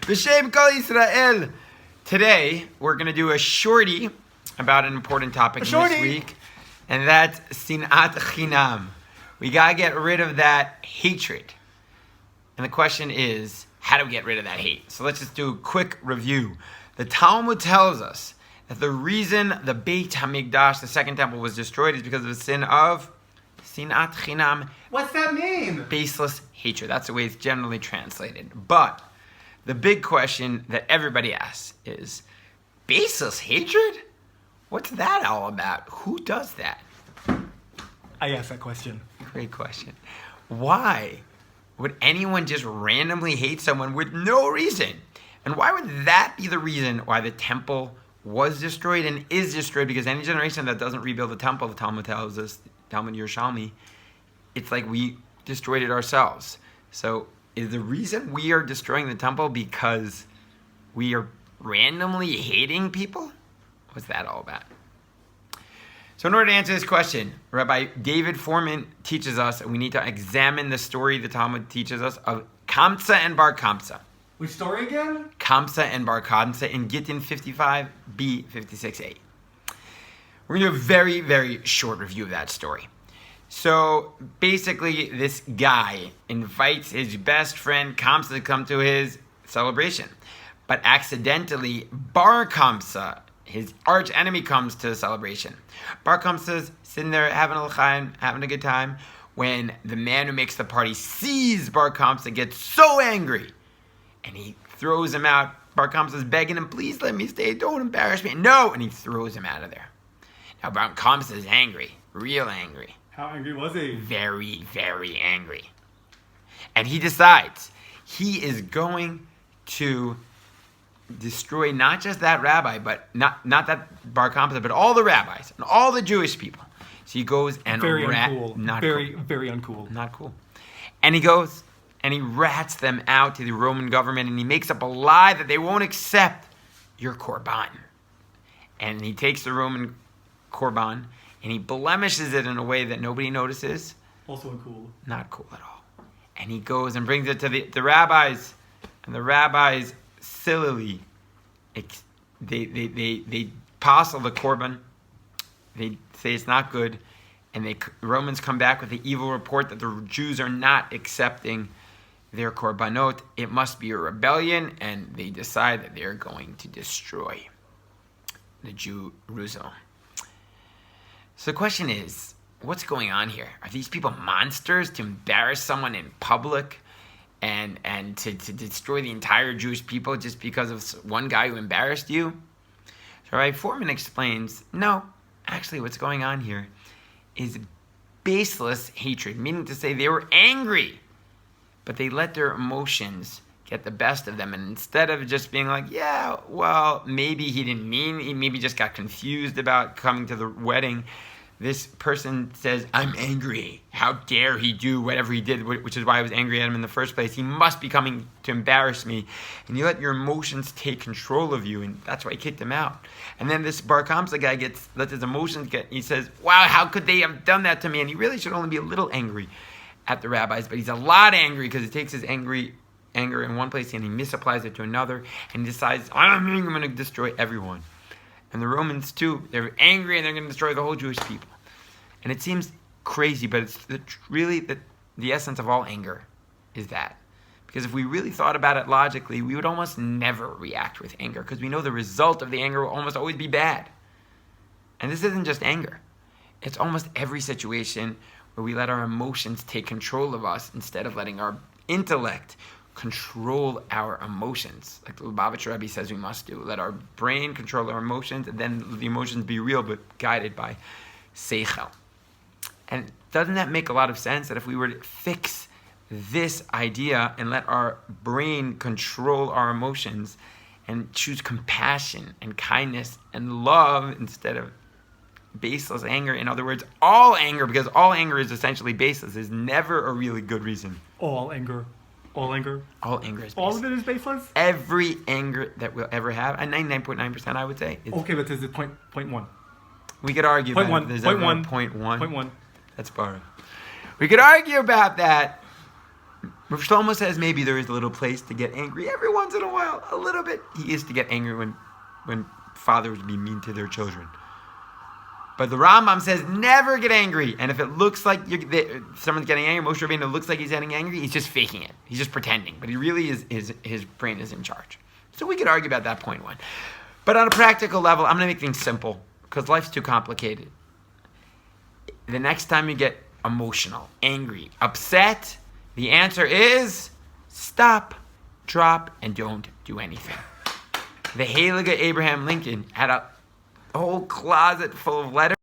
B'Shem Kol Yisrael. Today, we're going to do a shorty about an important topic this week, and that's Sinaat chinam. We got to get rid of that hatred. And the question is, how do we get rid of that hate? So let's just do a quick review. The Talmud tells us that the reason the Beit HaMikdash, the second temple, was destroyed is because of the sin of Sinaat chinam. What's that mean? Baseless hatred. That's the way it's generally translated. But the big question that everybody asks is, baseless hatred? What's that all about? Who does that? I asked that question. Great question. Why would anyone just randomly hate someone with no reason? And why would that be the reason why the temple was destroyed and is destroyed? Because any generation that doesn't rebuild the temple, the Talmud tells us, Talmud Yerushalmi, it's like we destroyed it ourselves. So is the reason we are destroying the temple because we are randomly hating people? What's that all about? So in order to answer this question, Rabbi David Foreman teaches us that we need to examine the story the Talmud teaches us of Kamsa and Bar Kamsa. Which story again? Kamsa and Bar Kamsa in Gittin 55b 56a. We're going to do a very, very short review of that story. So basically, this guy invites his best friend Kamsa to come to his celebration. But accidentally, Bar Kamsa, his arch enemy, comes to the celebration. Bar Kamsa's sitting there having a l'chaim, having a good time, when the man who makes the party sees Bar Kamsa, gets so angry, and he throws him out. Bar Kamsa's begging him, please let me stay, don't embarrass me. No! And he throws him out of there. Now Bar Kamsa is angry, real angry. How angry was he? Very, very angry. And he decides he is going to destroy not just that rabbi, but not that Bar Kamsa, but all the rabbis and all the Jewish people. So he goes and very uncool. Very uncool. Not cool. And he goes and he rats them out to the Roman government, and he makes up a lie that they won't accept your korban. And he takes the Roman korban and he blemishes it in a way that nobody notices. Also uncool. Not cool at all. And he goes and brings it to the rabbis, and the rabbis sillily, they passel the korban. They say it's not good, and the Romans come back with the evil report that the Jews are not accepting their korbanot. It must be a rebellion, and they decide that they're going to destroy the Jerusalem. So the question is, what's going on here? Are these people monsters to embarrass someone in public and to destroy the entire Jewish people just because of one guy who embarrassed you? So Rabbi Foreman explains, no, actually what's going on here is baseless hatred, meaning to say they were angry, but they let their emotions get the best of them. And instead of just being like, yeah, well, maybe he didn't mean, he maybe just got confused about coming to the wedding, this person says, I'm angry. How dare he do whatever he did, which is why I was angry at him in the first place. He must be coming to embarrass me. And you let your emotions take control of you, and that's why I kicked him out. And then this Bar Kamsa guy lets his emotions get, he says, wow, how could they have done that to me? And he really should only be a little angry at the rabbis, but he's a lot angry because he takes his anger in one place and he misapplies it to another, and he decides, I'm going to destroy everyone. And the Romans too, they're angry and they're going to destroy the whole Jewish people. And it seems crazy, but it's really the essence of all anger is that. Because if we really thought about it logically, we would almost never react with anger, because we know the result of the anger will almost always be bad. And this isn't just anger. It's almost every situation where we let our emotions take control of us instead of letting our intellect control our emotions. Like the Lubavitcher Rebbe says we must do. Let our brain control our emotions, and then the emotions be real, but guided by seichel. And doesn't that make a lot of sense, that if we were to fix this idea and let our brain control our emotions and choose compassion and kindness and love instead of baseless anger, in other words, all anger, because all anger is essentially baseless, is never a really good reason. All anger. All anger? All anger is baseless. All of it is baseless? Every anger that we'll ever have, and 99.9% I would say. Okay, but this is point one. We could argue point that one. There's Point ever one. a point one. Point one. That's borrowed. We could argue about that Rav Shlomo says maybe there is a little place to get angry every once in a while, a little bit. He is to get angry when fathers be mean to their children. But the Rambam says never get angry. And if it looks like someone's getting angry, Moshe Rabbeinu looks like he's getting angry, he's just faking it. He's just pretending. But he really is, his brain is in charge. So we could argue about that point one. But on a practical level, I'm going to make things simple because life's too complicated. The next time you get emotional, angry, upset, the answer is stop, drop, and don't do anything. The Heilige Abraham Lincoln had a whole closet full of letters.